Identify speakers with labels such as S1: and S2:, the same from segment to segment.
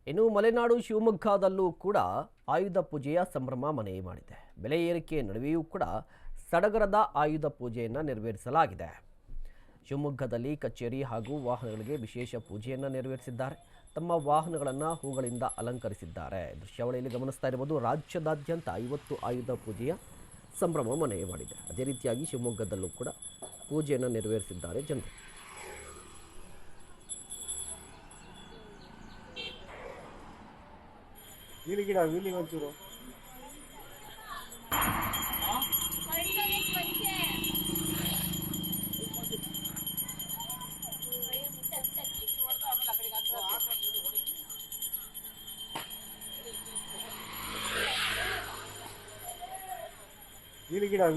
S1: ಇನ್ನು ಮಲೆನಾಡು ಶಿವಮೊಗ್ಗದಲ್ಲೂ ಕೂಡ ಆಯುಧ ಪೂಜೆಯ ಸಂಭ್ರಮ ಮನೆ ಮಾಡಿದೆ. ಬೆಲೆ ಏರಿಕೆ ನಡುವೆಯೂ ಕೂಡ ಸಡಗರದ ಆಯುಧ ಪೂಜೆಯನ್ನು ನೆರವೇರಿಸಲಾಗಿದೆ. ಶಿವಮೊಗ್ಗದಲ್ಲಿ ಕಚೇರಿ ಹಾಗೂ ವಾಹನಗಳಿಗೆ ವಿಶೇಷ ಪೂಜೆಯನ್ನು ನೆರವೇರಿಸಿದ್ದಾರೆ. ತಮ್ಮ ವಾಹನಗಳನ್ನು ಹೂಗಳಿಂದ ಅಲಂಕರಿಸಿದ್ದಾರೆ. ದೃಶ್ಯಾವಳಿಯಲ್ಲಿ ಗಮನಿಸ್ತಾ ಇರಬಹುದು, ರಾಜ್ಯದಾದ್ಯಂತ ಇವತ್ತು ಆಯುಧ ಪೂಜೆಯ ಸಂಭ್ರಮ ಮನೆ ಮಾಡಿದೆ. ಅದೇ ರೀತಿಯಾಗಿ ಶಿವಮೊಗ್ಗದಲ್ಲೂ ಕೂಡ ಪೂಜೆಯನ್ನು ನೆರವೇರಿಸಿದ್ದಾರೆ ಜನರು.
S2: ವೀಲಿ ಒಂಚೂರು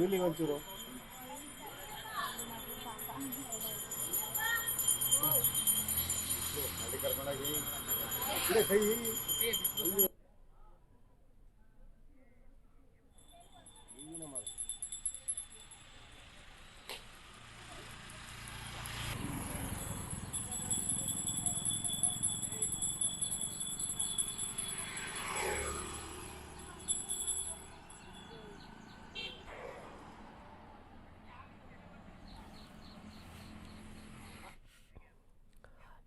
S2: ವೀಲಿ ಒಂಚೂರು ಕೈ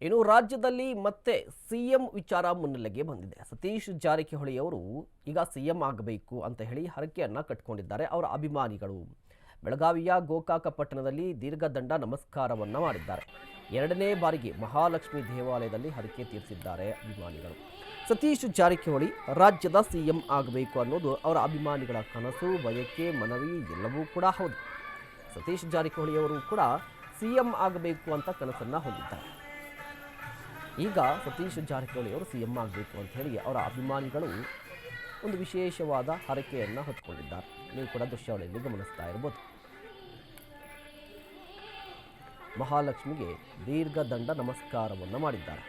S1: ಇನ್ನು ರಾಜ್ಯದಲ್ಲಿ ಮತ್ತೆ ಸಿಎಂ ವಿಚಾರ ಮುನ್ನೆಲೆಗೆ ಬಂದಿದೆ. ಸತೀಶ್ ಜಾರಕಿಹೊಳಿ ಅವರು ಈಗ ಸಿಎಂ ಆಗಬೇಕು ಅಂತ ಹೇಳಿ ಹರಕೆಯನ್ನ ಕಟ್ಟಿಕೊಂಡಿದ್ದಾರೆ ಅವರ ಅಭಿಮಾನಿಗಳು. ಬೆಳಗಾವಿಯ ಗೋಕಾಕ ಪಟ್ಟಣದಲ್ಲಿ ದೀರ್ಘದಂಡ ನಮಸ್ಕಾರವನ್ನ ಮಾಡಿದ್ದಾರೆ. 2ನೇ ಬಾರಿಗೆ ಮಹಾಲಕ್ಷ್ಮಿ ದೇವಾಲಯದಲ್ಲಿ ಹರಕೆ ತೀರಿಸಿದ್ದಾರೆ ಅಭಿಮಾನಿಗಳು. ಸತೀಶ್ ಜಾರಕಿಹೊಳಿ ರಾಜ್ಯದ ಸಿಎಂ ಆಗಬೇಕು ಅನ್ನೋದು ಅವರ ಅಭಿಮಾನಿಗಳ ಕನಸು, ಬಯಕೆ, ಮನವಿ ಎಲ್ಲವೂ ಕೂಡ ಹೌದು. ಸತೀಶ್ ಜಾರಕಿಹೊಳಿ ಅವರು ಕೂಡ ಸಿಎಂ ಆಗಬೇಕು ಅಂತ ಕನಸನ್ನ ಹೊಂದಿದ್ದಾರೆ. ಈಗ ಸತೀಶ್ ಜಾರಕಿಹೊಳಿ ಅವರು ಸಿಎಂ ಆಗಬೇಕು ಅಂತ ಹೇಳಿ ಅವರ ಅಭಿಮಾನಿಗಳು ಒಂದು ವಿಶೇಷವಾದ ಹರಕೆಯನ್ನು ಹೊತ್ತುಕೊಂಡಿದ್ದಾರೆ. ನೀವು ಕೂಡ ದೃಶ್ಯಾವಳಿಯಲ್ಲಿ ಗಮನಿಸ್ತಾ ಇರಬಹುದು. ಮಹಾಲಕ್ಷ್ಮಿಗೆ ದೀರ್ಘದಂಡ ನಮಸ್ಕಾರವನ್ನು ಮಾಡಿದ್ದಾರೆ.